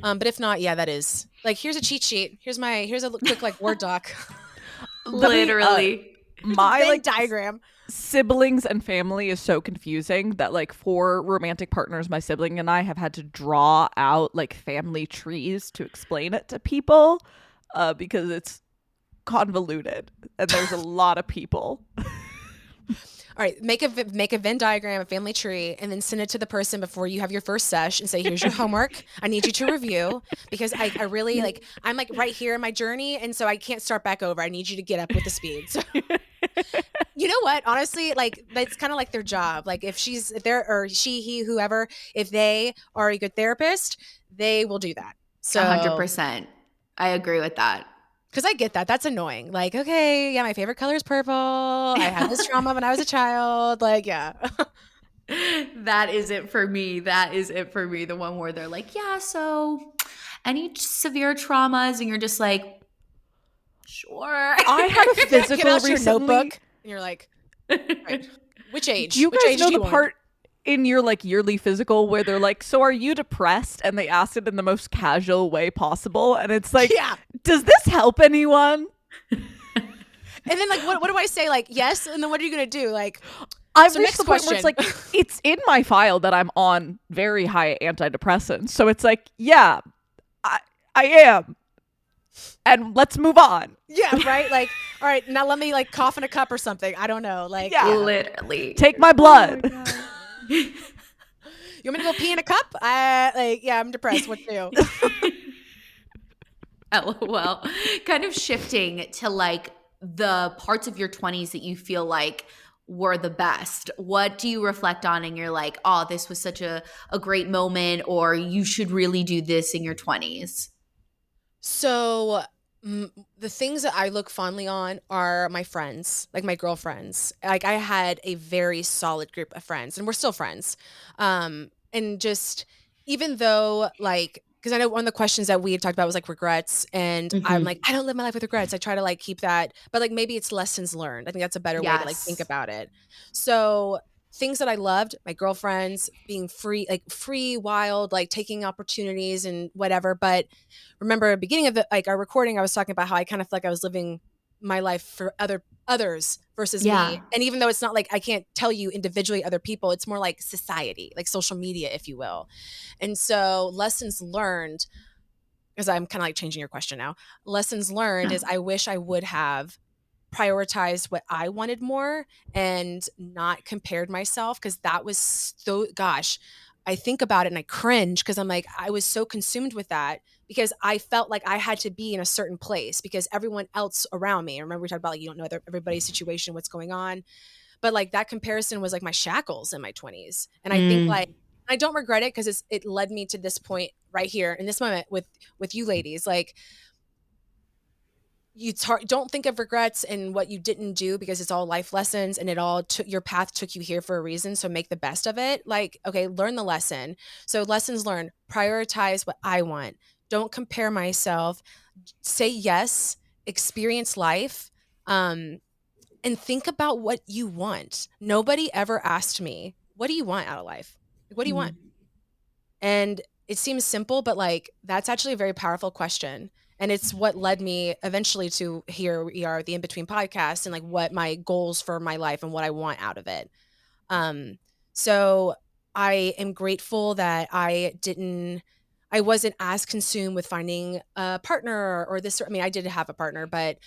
But if not, yeah, that is like, here's a cheat sheet. Here's a quick like Word doc. Literally. My Venn like diagram. siblings and family is so confusing that like for romantic partners, my sibling and I have had to draw out like family trees to explain it to people because it's convoluted and there's a lot of people. All right, make a Venn diagram, a family tree, and then send it to the person before you have your first sesh and say, here's your homework. I need you to review because I really like, I'm like right here in my journey. And so I can't start back over. I need you to get up with the speed. So you know what? Honestly, like that's kind of like their job. Like if they're, or she, he, whoever, if they are a good therapist, they will do that. So 100%. I agree with that. Because I get that. That's annoying. Like, okay, yeah, my favorite color is purple. I had this trauma when I was a child. Like, yeah. That is it for me. That is it for me. The one where they're like, yeah, so any severe traumas? And you're just like, sure. I had a physical Get out your recently. notebook. And you're like, right, which age? Do you Which guys age know do you the want? part in your like yearly physical where they're like, so are you depressed? And they ask it in the most casual way possible. And it's like, Yeah. does this help anyone? And then like, what do I say? Like, yes. And then what are you going to do? Like, I've so reached next the point where it's like, it's in my file that I'm on very high antidepressants. So it's like, yeah, I am. And let's move on. yeah, right. Like, all right, now let me like cough in a cup or something. I don't know. Like, Yeah. Literally. Take my blood. You want me to go pee in a cup? Yeah, I'm depressed. What to do? LOL. Kind of shifting to like the parts of your 20s that you feel like were the best. What do you reflect on and you're like, oh, this was such a great moment, or you should really do this in your 20s? So the things that I look fondly on are my friends, like my girlfriends. Like I had a very solid group of friends and we're still friends. And just even though like, because I know one of the questions that we had talked about was like regrets, and I'm like, I don't live my life with regrets. I try to like keep that, but like maybe it's lessons learned. I think that's a better way to like think about it. So things that I loved, my girlfriends, being free, wild, like taking opportunities and whatever. But remember, at the beginning of our recording, I was talking about how I kind of feel like I was living my life for others versus me. And even though it's not like I can't tell you individually other people, it's more like society, like social media, if you will. And so lessons learned, because I'm kind of like changing your question now. Lessons learned is I wish I would have prioritized what I wanted more and not compared myself, because that was so, gosh, I think about it and I cringe because I'm like, I was so consumed with that because I felt like I had to be in a certain place because everyone else around me. I remember we talked about like, you don't know everybody's situation, what's going on. But like that comparison was like my shackles in my 20s. And I think like, I don't regret it because it led me to this point right here in this moment with you ladies. Like, don't think of regrets and what you didn't do because it's all life lessons and it all your path took you here for a reason. So make the best of it. Like, okay, learn the lesson. So lessons learned, prioritize what I want. Don't compare myself. Say yes, experience life, and think about what you want. Nobody ever asked me, what do you want out of life? What do you want? And it seems simple, but like, that's actually a very powerful question. And it's what led me eventually to here we are, the In Between podcast, and like what my goals for my life and what I want out of it. So I am grateful that I wasn't as consumed with finding a partner or this. I mean, I did have a partner, but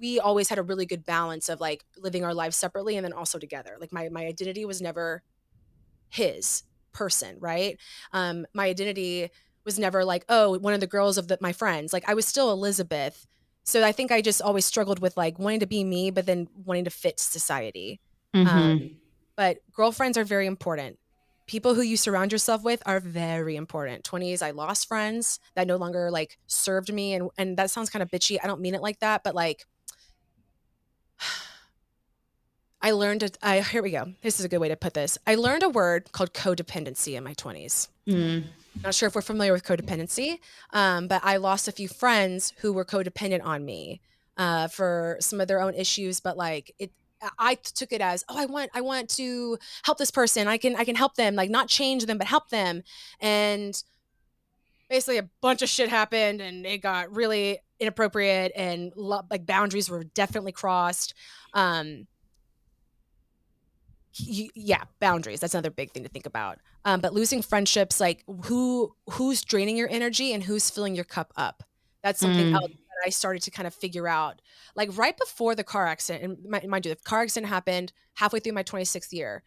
we always had a really good balance of like living our lives separately and then also together. Like my identity was never his person, right? My identity was never like, oh, one of the girls of my friends. Like I was still Elizabeth. So I think I just always struggled with like wanting to be me, but then wanting to fit society. But girlfriends are very important. People who you surround yourself with are very important. 20s, I lost friends that no longer like served me. And that sounds kind of bitchy. I don't mean it like that, but like, I learned, here we go. This is a good way to put this. I learned a word called codependency in my 20s. Not sure if we're familiar with codependency, but I lost a few friends who were codependent on me for some of their own issues. But like I took it as, oh, I want to help this person. I can help them, like not change them, but help them. And basically a bunch of shit happened and it got really inappropriate and like boundaries were definitely crossed. Yeah, boundaries. That's another big thing to think about. But losing friendships, like who's draining your energy and who's filling your cup up. That's something else that I started to kind of figure out. Like right before the car accident, and mind you, the car accident happened halfway through my 26th year.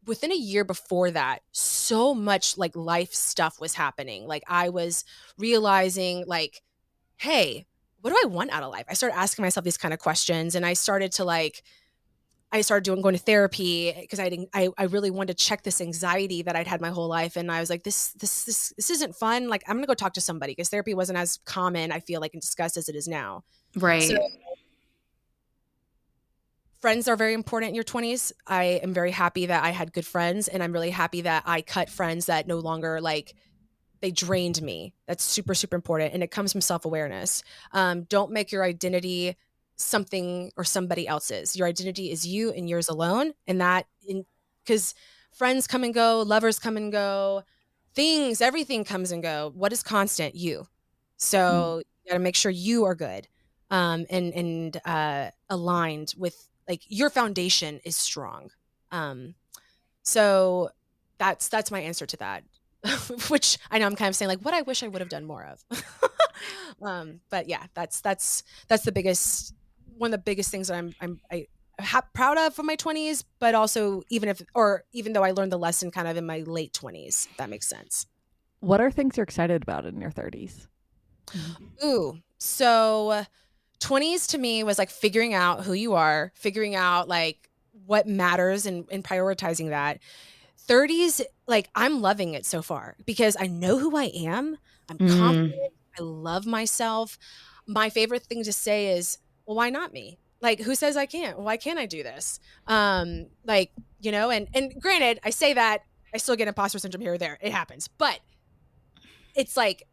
Within a year before that, so much like life stuff was happening. Like I was realizing, like, hey, what do I want out of life? I started asking myself these kind of questions, and I started to like I started going to therapy because I really wanted to check this anxiety that I'd had my whole life. And I was like, this isn't fun. Like, I'm going to go talk to somebody, because therapy wasn't as common, I feel like, and discussed as it is now. Right. So friends are very important in your 20s. I am very happy that I had good friends, and I'm really happy that I cut friends that no longer like, they drained me. That's super, super important. And it comes from self-awareness. Don't make your identity something or somebody else's. Your identity is you and yours alone. And because friends come and go, lovers come and go, everything comes and go. What is constant? You. So you got to make sure you are good, and aligned with, like, your foundation is strong. So that's my answer to that. Which I know I'm kind of saying like what I wish I would have done more of. But yeah, that's the biggest, one of the biggest things that I'm proud of from my 20s, but also even though I learned the lesson kind of in my late 20s, if that makes sense. What are things you're excited about in your 30s? Ooh, so 20s to me was like figuring out who you are, figuring out like what matters, and prioritizing that. 30s, like, I'm loving it so far because I know who I am. I'm confident. I love myself. My favorite thing to say is, well, why not me? Like, who says I can't? Why can't I do this? Like, and granted, I say that I still get imposter syndrome here or there. It happens. But it's like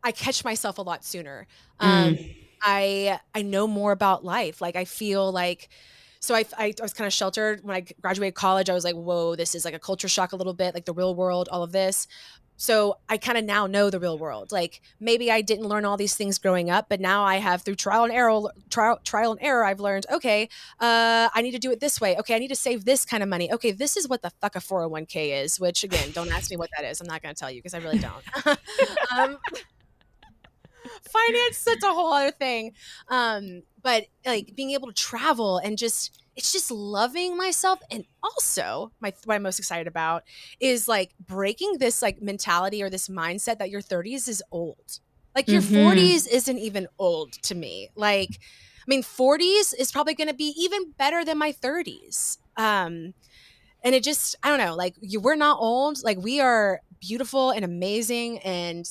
I catch myself a lot sooner. I know more about life. Like, I feel like, so I was kind of sheltered when I graduated college. I was like, whoa, this is like a culture shock a little bit, like the real world, all of this. So I kind of now know the real world. Like, maybe I didn't learn all these things growing up, but now I have, through trial and error, I've learned, okay, I need to do it this way. Okay, I need to save this kind of money. Okay, this is what the fuck a 401k is, which, again, don't ask me what that is. I'm not going to tell you because I really don't. Finance, that's a whole other thing. But like being able to travel and it's just loving myself. And also what I'm most excited about is like breaking this like mentality or this mindset that your 30s is old. Like your 40s isn't even old to me. Like, I mean, 40s is probably going to be even better than my 30s. And it just, I don't know, like we're not old. Like, we are beautiful and amazing, and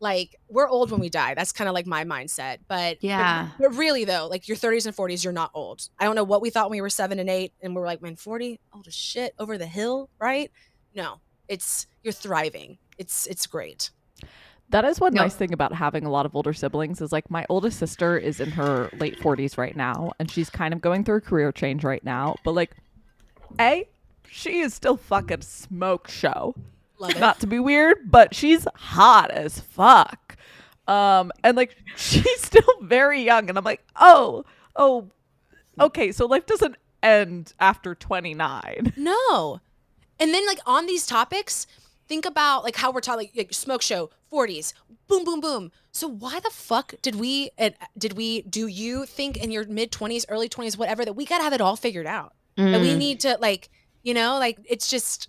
like we're old when we die. That's kind of like my mindset. But Yeah. but really though, like your 30s and 40s, you're not old. I don't know what we thought when we were 7 and 8 and we were like, man, 40, old as shit, over the hill, right? No, you're thriving. It's great. That is one nice thing about having a lot of older siblings is like my oldest sister is in her late 40s right now, and she's kind of going through a career change right now. But like, she is still fucking smoke show. Love it. Not to be weird, but she's hot as fuck. And like she's still very young, and I'm like, oh, okay, so life doesn't end after 29. No. And then like on these topics, think about like how we're talking, like smoke show, 40s, boom, boom, boom. So why the fuck do you think in your mid 20s, early 20s, whatever, that we got to have it all figured out? That we need to like, like it's just,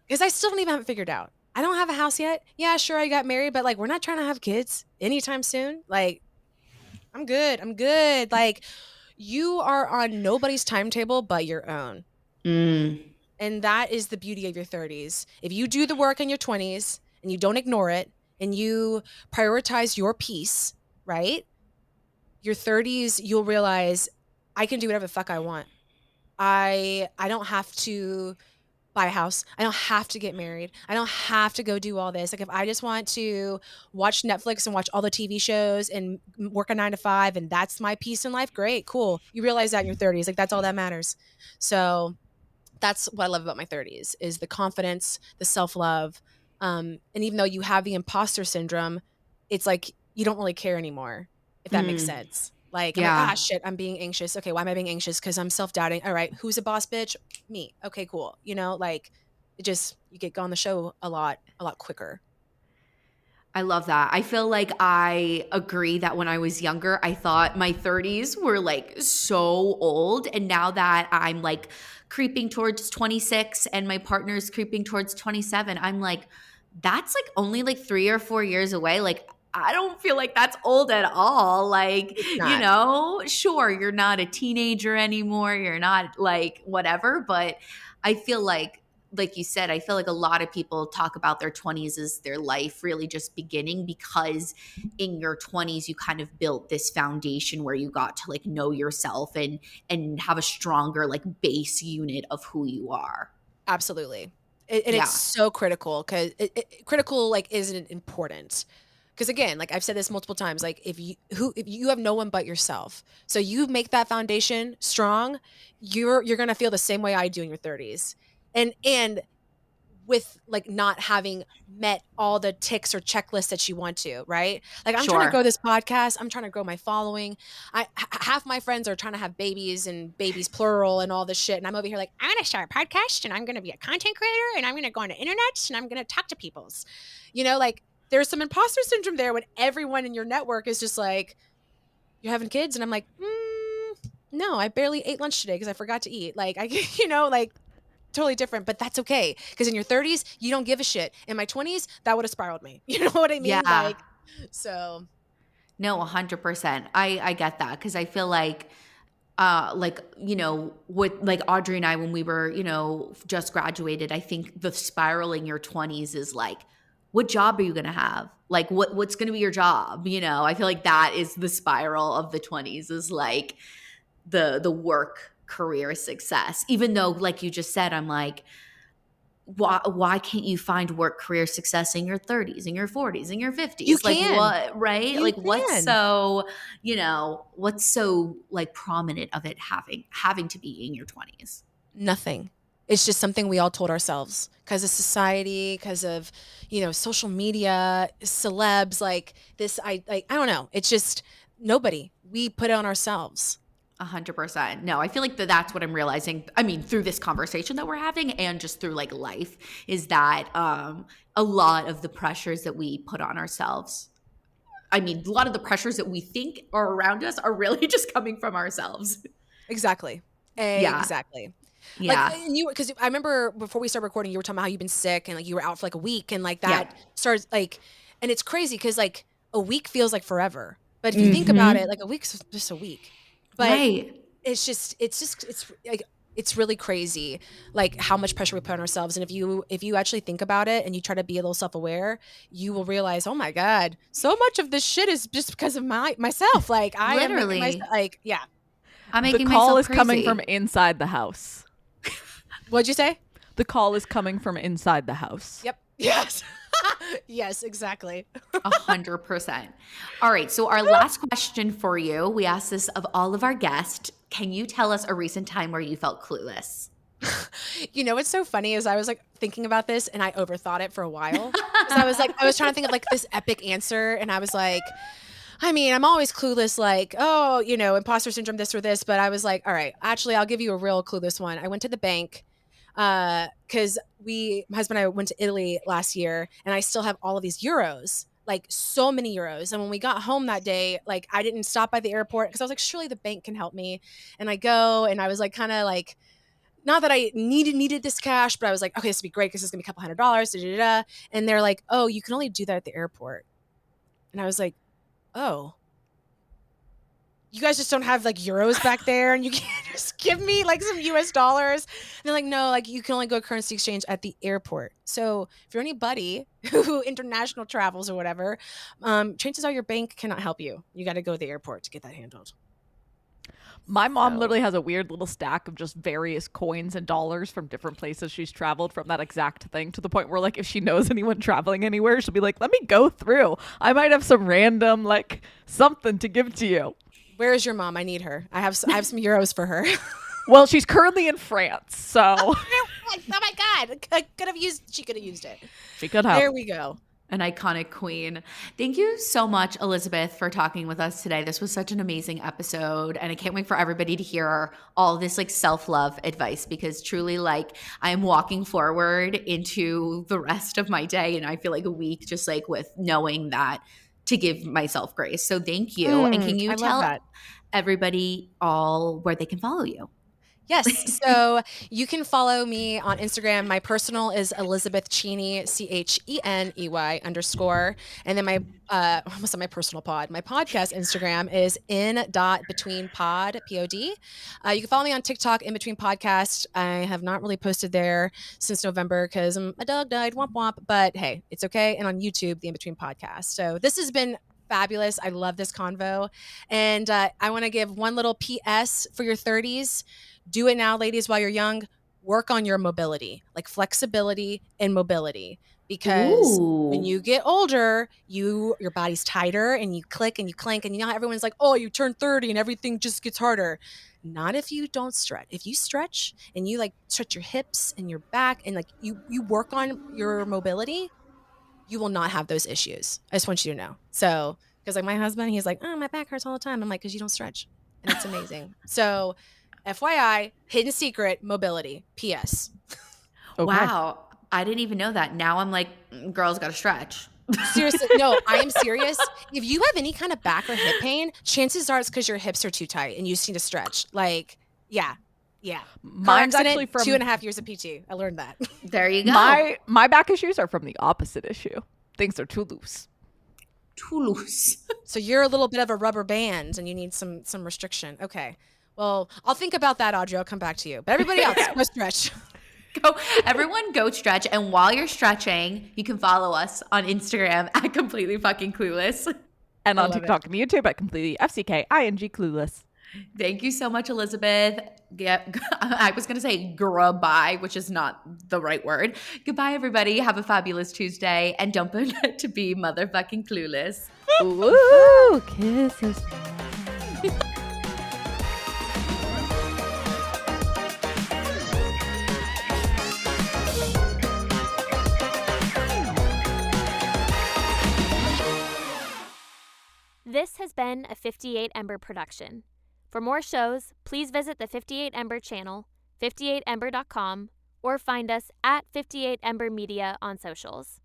because I still don't even have it figured out. I don't have a house yet. Yeah, sure, I got married, but like we're not trying to have kids anytime soon. Like, I'm good. Like, you are on nobody's timetable but your own. And that is the beauty of your 30s. If you do the work in your 20s and you don't ignore it and you prioritize your peace, right? Your 30s, you'll realize I can do whatever the fuck I want. I don't have to buy a house. I don't have to get married. I don't have to go do all this. Like if I just want to watch Netflix and watch all the TV shows and work a 9 to 5 and that's my peace in life, great, cool. You realize that in your 30s, like that's all that matters. So that's what I love about my 30s is the confidence, the self-love. And even though you have the imposter syndrome, it's like you don't really care anymore, if that makes sense. Like, I'm Yeah. like, shit, I'm being anxious. Okay, why am I being anxious? Because I'm self-doubting. All right, who's a boss bitch? Me. Okay, cool. Like it just, you get on the show a lot quicker. I love that. I feel like I agree that when I was younger, I thought my 30s were like so old. And now that I'm like creeping towards 26 and my partner's creeping towards 27, I'm like, that's like only like 3 or 4 years away. Like, I don't feel like that's old at all. Like, It's not. sure, you're not a teenager anymore. You're not like whatever. But I feel like you said, I feel like a lot of people talk about their 20s as their life really just beginning because in your 20s you kind of built this foundation where you got to like know yourself and have a stronger like base unit of who you are. Absolutely. And Yeah. it's so critical because critical like isn't important. Because again, like I've said this multiple times, like if you have no one but yourself, so you make that foundation strong, you're gonna feel the same way I do in your 30s, and with like not having met all the ticks or checklists that you want to, right? Like I'm trying to Sure. grow this podcast, I'm trying to grow my following. Half my friends are trying to have babies and babies plural and all this shit, and I'm over here like I'm gonna start a podcast and I'm gonna be a content creator and I'm gonna go on the internet and I'm gonna talk to peoples, like there's some imposter syndrome there when everyone in your network is just like, you're having kids, and I'm like, no, I barely ate lunch today because I forgot to eat. Like I, like totally different, but that's okay. Because in your 30s, you don't give a shit. In my 20s, that would have spiraled me. You know what I mean? Yeah. Like, so. No, 100%. I get that because I feel like with like Audrey and I when we were, just graduated, I think the spiraling your 20s is like, what job are you going to have? Like what's going to be your job? I feel like that is the spiral of the 20s is like the work career success. Even though like you just said, I'm like, why can't you find work career success in your 30s, in your 40s, in your 50s? You Like can. what, right? You like what's can. what's so like prominent of it having to be in your 20s? Nothing. It's just something we all told ourselves because of society, because of, social media, celebs, like this, I don't know. It's just nobody. We put it on ourselves. 100%. No, I feel like that's what I'm realizing. I mean, through this conversation that we're having and just through like life is that a lot of the pressures that we put on ourselves, I mean, a lot of the pressures that we think are around us are really just coming from ourselves. Exactly. Yeah. Exactly. Yeah. Like because I remember before we started recording, you were talking about how you've been sick and like you were out for like a week and like that starts like, and it's crazy because like a week feels like forever. But if you think about it, like a week's just a week. But right. it's like, it's really crazy, like how much pressure we put on ourselves. And if you actually think about it and you try to be a little self-aware, you will realize, oh my God, so much of this shit is just because of myself. Like I Literally. am making myself, like, yeah. I'm The making call myself is coming crazy. from inside the house. What'd you say? The call is coming from inside the house. Yep. Yes. Yes, exactly. 100%. All right. So our last question for you, we asked this of all of our guests. Can you tell us a recent time where you felt clueless? What's so funny is I was like thinking about this and I overthought it for a while. 'Cause I was trying to think of like this epic answer. And I was like, I mean, I'm always clueless, like, oh, imposter syndrome, this or this. But I was like, all right, actually, I'll give you a real clueless one. I went to the bank because my husband and I went to Italy last year and I still have all of these euros, like so many euros. And when we got home that day, like I didn't stop by the airport because I was like, surely the bank can help me. And I go and I was like, kind of like, not that I needed this cash, but I was like, okay, this would be great because it's gonna be a couple $100. Da, da, da. And they're like, oh, you can only do that at the airport. And I was like, oh, you guys just don't have like euros back there and you can't just give me like some US dollars. And they're like, no, like you can only go currency exchange at the airport. So if you're anybody who international travels or whatever, chances are your bank cannot help you. You got to go to the airport to get that handled. My mom So- literally has a weird little stack of just various coins and dollars from different places she's traveled from that exact thing, to the point where like if she knows anyone traveling anywhere, she'll be like, let me go through. I might have some random like something to give to you. Where is your mom? I need her. I have some euros for her. Well, she's currently in France, so Oh my God. She could have used it. she could have. There we go. An iconic queen. Thank you so much, Elizabeth, for talking with us today. This was such an amazing episode, and I can't wait for everybody to hear all this like self-love advice, because truly, like, I am walking forward into the rest of my day, and I feel like a week just like with knowing that to give myself grace. So thank you. And can you I love tell that. everybody all where they can follow you? Yes. So you can follow me on Instagram. My personal is Elizabeth Cheney, CHENEY _. And then my almost on my personal pod. My podcast Instagram is in.betweenpod, POD. You can follow me on TikTok, In Between Podcast. I have not really posted there since November because my dog died, womp womp. But hey, it's okay. And on YouTube, the In Between Podcast. So this has been fabulous. I love this convo. And I want to give one little PS for your 30s. Do it now, ladies, while you're young. Work on your mobility, like flexibility and mobility. Because when you get older, your body's tighter and you click and you clank, and you know how everyone's like, oh, you turn 30 and everything just gets harder. Not if you don't stretch. If you stretch and you like stretch your hips and your back and like you work on your mobility, you will not have those issues. I just want you to know. So, because like my husband, he's like, oh, my back hurts all the time. I'm like, because you don't stretch. And it's amazing. So FYI, hidden secret, mobility. PS. Okay. Wow. I didn't even know that. Now I'm like, girls got to stretch. Seriously, no, I am serious. If you have any kind of back or hip pain, chances are it's because your hips are too tight and you just need to stretch. Like, yeah. Car Mine's accident, actually from 2.5 years of PT. I learned that. There you go. my back issues are from the opposite issue. Things are too loose. Too loose. So you're a little bit of a rubber band and you need some restriction. Okay. Well, I'll think about that, Audrey. I'll come back to you. But everybody else, go stretch. Everyone go stretch. And while you're stretching, you can follow us on Instagram at Completely Fucking Clueless. And on love TikTok and YouTube at completely FCKING clueless. Thank you so much, Elizabeth. I was going to say goodbye, which is not the right word. Goodbye, everybody. Have a fabulous Tuesday. And don't forget to be motherfucking clueless. Ooh, kisses. This has been a 58 Ember production. For more shows, please visit the 58 Ember channel, 58ember.com, or find us at 58 Ember Media on socials.